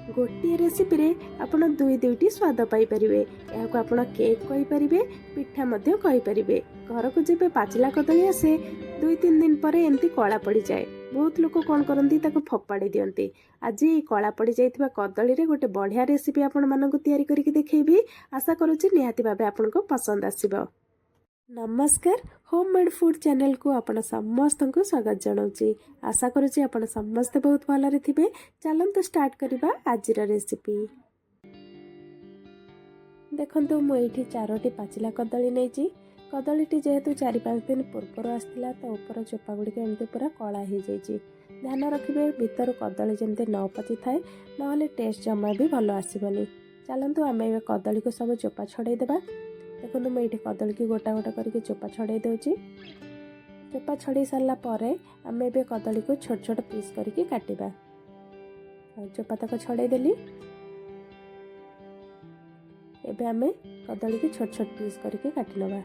गोटे रेसिपी रे आपण दुईटी स्वाद पाइपर आपण केक कहींपर पिठा कहींपर घर को जब पाचिला कदली आसे 2-3 दिन पर एमती कला पड़ जाए। बहुत लोग कौन करती फोपाड़ी दियंती। आज कला पड़ जाइथिबा कदली रे गोटे बढ़िया रेसिपी आपण मानक तैयारी करके देखैबी। आशा करुच्ची निहाती भाबे आपनको पसंद आसीबो। नमस्कार, होममेड फूड चैनल को आपण समस्त को स्वागत जनाऊँगी। आशा करुच्ची आपण समस्ते बहुत भलरे थिबे। चलंतु स्टार्ट करिबा आजिर रेसिपी। देखंतु मु एठी 4टी पाचिला कदली नैची। कदलीटी जेहेतु 4-5 दिन पूर्वर आसला तो ऊपर चोपा गुड़िक एमती पूरा कला हो जाइए। ध्यान रखिए भीतर कदली जमती न पचि थाए ना टेस्ट जमा भी भल आसबनी। चलतु आम ए कदली को सब चोपा छड़ेदेबा। देखो मुझे कदली की गोटा गोटा करके चोपा छड़े दूची। चोपा छड़े सारा पर आम ए कदली को छोट छोट पीस करके काटिबा। चोपा तक छड़े देली। एबे आम कदली की छोट छोट पीस करके काटी नवा।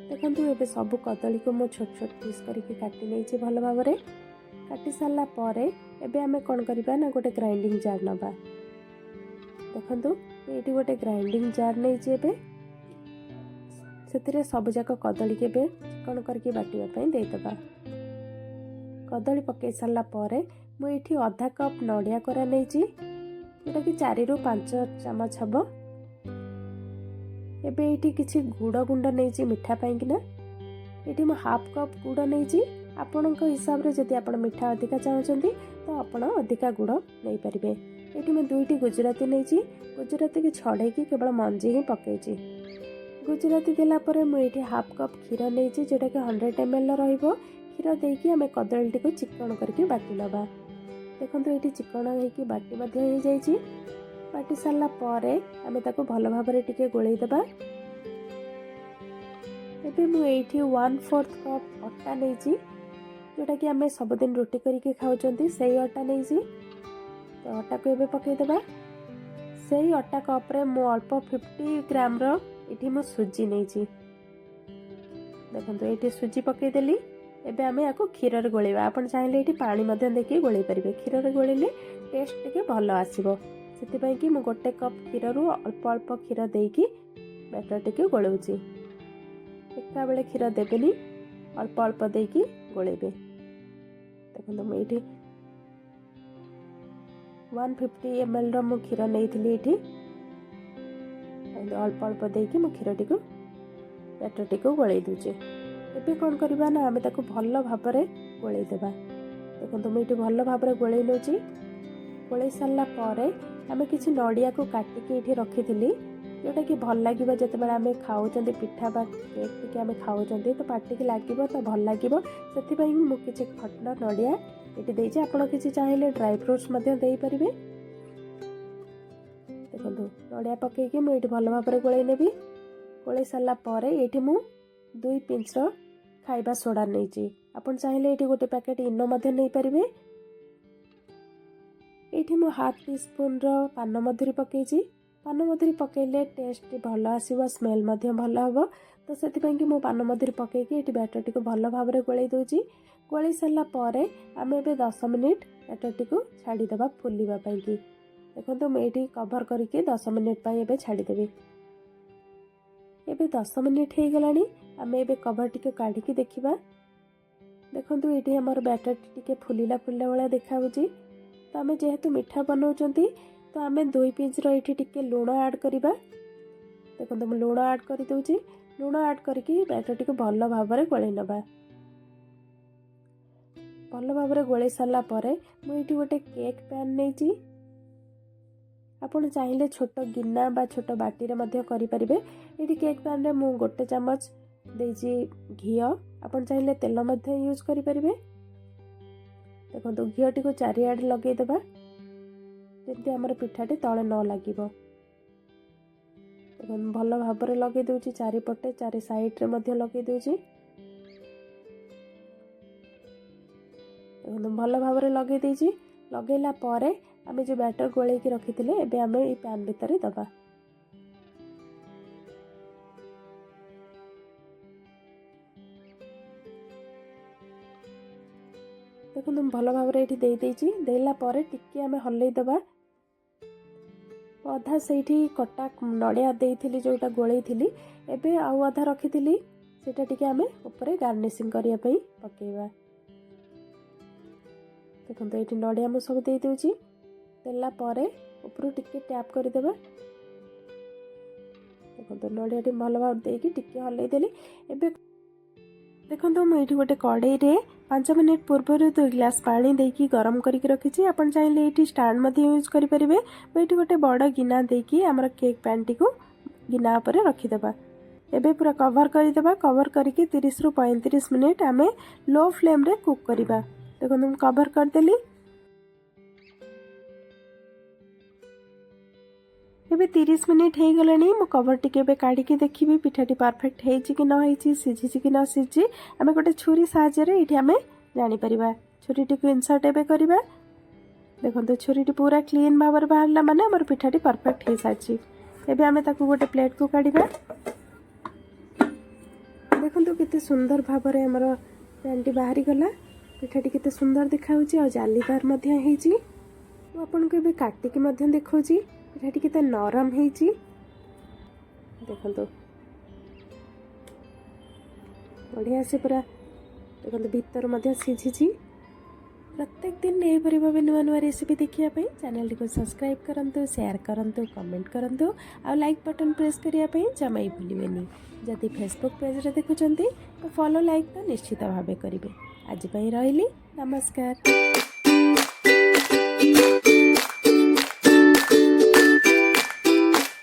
देखो ये सब कदली को मुझे छोट छोट पीस करके काटी नहीं भल भाव में। काटी सारा पर एबे आमे कौन करबा ना गोटे ग्राइंडिंग जार नबा। देखो ये गोटे ग्राइंडिंग जार नहीं से सब जाक कदली के चिकन करके बाटिया देदेबा। कदली पकई सारा पर मुझे अधा कप नड़िया कोरा नहीं जोटा कि 4-5 चामच हम। एबे एठी किछि गुड़ गुंड नहीं मिठा पाइकिना ये मु हाफ कप गुड़ नहीं। आपण हिसाब रे जदि आपण मिठा अधिका चाहते तो आपण अधिका गुड़ नहीं पारे। ये मैं 2टी गुजराती नहीं। गुजराती की छड़े केवल मंजी ही पकई। गुजराती देला परे मुझे हाफ कप क्षीर नहीं जोटा कि 100 ml रहिबो। क्षीर देकी आमे कदलीटी को चिकन करके बाटी नबा। देखंतु ये चिकन होइकी बाटी मध्य हो जाइए। बाटी सारा पर आमे ताको भल भाव में टिके गोलई देबा। एबे मु एठी 1/4 कप अटा नहीं जोटा कि आमे सबदिन रोटी करके खाउचंती सेही अटा नहीं। तो अटा को एबे पकई देबा। सेही अटा कप रे मु अल्प 50 ग्राम रो इठी मु सुजी नहीं। देखंतु एठी सुजी पकई देली। एबे आमे याको क्षीर रे गोलेबा। आपण चाहिले एठी पानी मध्य देके गोलेई परिबे। क्षीर रे गोलेले टेस्ट टिके भल आसीबो। से कि मु गोटे कप क्षीर रु अल्प अल्प क्षीर देकी बैटर टिके गोलौची। एका बेले क्षीर देबेनी, अल्प अल्प देकी गोलेबे। देखो मुझे 150 ml रो मु क्षीर नहीं एठी। अल्प अल्प देकी मु क्षीर टिको बैटर टिको गोलई दूचे। एबे कौन करबा ना आमे ताको भल भाव में गोलई देबा। देखो मुझे भल भाव में गोलई नोची। गोलई सारा पर आमे किछि नड़िया को काटिकी ये रखी जोटा कि भल लगे जिते बड़े आमे खाऊचंती पिठा बा केक टिके आमे खाऊचंती तो पार्टी की लगे तो भल लगे। से मु किछि खटना नड़िया ये देछि। आपण किछि चाहिए ड्राई फ्रूट्स मध्य दे परिबे। देखो नड़िया पकईकी मुझे भल भाव में गोलई नेबी। गोलई सारा पर ये मु 2 पिंच खाइबा सोडा नहीं। आपण चाहिए ये गोटे पैकेट इनो मध्य नहीं पारिबे। ये मु हाफ टी स्पून पान मधुरी पकई। पान मधुरी पकईले टेस्ट भल आसो, स्मेल भल हम। तो से मु पान मधुरी पकईकी ये बैटर टी भल भाव में गोलई दूची। गोलई सारा पर आम ए 10 मिनिट बैटर टी छाड़ीदेबा फुलवाई। देखो मुझे कभर करके 10 मिनिट एबे छाड़ीदेवी। एबे 10 मिनिट हो गलानी। आम ए कभर टी काढ़ी देखा। देखो ये आमर बैटर टी फुलिला फुलिला भाया देखा। तो आम जेहेतु मिठा बनाऊँच तो आम 2 पिंच टिके लुण ऐड करवा। देखो मुझे लुण ऐड कर दूची। लुण ऐड करके बैटर टी भल भाव में गोलई नबा। भल भाव में गोलई सारा पर मुझे गोटे केक पैन नहीं। आपन चाहिए छोट गिना बा छोट बाटी करें। ये केक पैन रे मु गोटे चामच देजी घी। आपन चाहिए तेल यूज करें। देखो घी टी को चारिआड लगेदेबा जमी आमर पिठाटी तले न लगे। भल भाव में लगे दूची। चारिपटे 4 साइड रे लगे दूची। भल भाव में लगे देची। लगेला पर आमे जो बैटर गोलैकी रखी एबे आमे पैन भितर दबा। देखो भल भाव ये देला टिके आम हल्लई देवा अधा से कटा नड़िया देइथिली जोटा गोलई थी एबे आउ अधा रखी सेटा टिके आम ऊपर गार्निशिंग करने पकेबा। देखो ये नड़िया मु सब दे दूची देला परे ऊपर टिके टैप करदेबा। देखो नड़िया टी भल भाव देकी टिके हल्लई देली। एबे देखो मुझे गोटे कड़ई रे 5 मिनिट पूर्व 2 ग्लास पानी देकी गरम करके रखी। आपन चाहिए ये स्टैंड यूज करेंगे। मुझे गोटे बड़ गिना देकी आमर केक पैन टी को गिना पर रखीदेवा। एबे पूरा कवर करदेवा। कवर करके 30 रु 35 मिनिट आम लो फ्लेम रे कुक करवा। देखो मुझे कवर करदेली। एबे 30 मिनिट हो गलानी मो कवर टिके काढ़ी देखी पिठाटी परफेक्ट होती कि ना सीझी कि ना सीझी आम गोटे छुरी साहाय्य ये आम जापर। छुरी को इनसर्ट एवं करवा। देखो छुरी पूरा क्लीन भाव में बाहर माने आम पिठाटी परफेक्ट हो सारी। एबे आम गोटे प्लेट को काढ़ा। देखो केते सुंदर भाव में आमर पैनटी बाहरी गला। पिठाटी केते सुंदर देखा जालीदार आपन को काटिकी देखा पिठाटी केते नरम होती। देखो बढ़िया से पूरा देखो भीतर सीझी। प्रत्येक दिन यहीपरि भाव नुआ नुआ रेसिपी देखिए चैनल को सब्सक्राइब करंतु, शेयर करंतु, कमेंट करंतु आ लाइक बटन प्रेस करने जमा ही भूलिबेनी। जदि फेसबुक पेज रे देखुचंती तो फॉलो लाइक तो निश्चित भाव करेंगे। आज रही नमस्कार।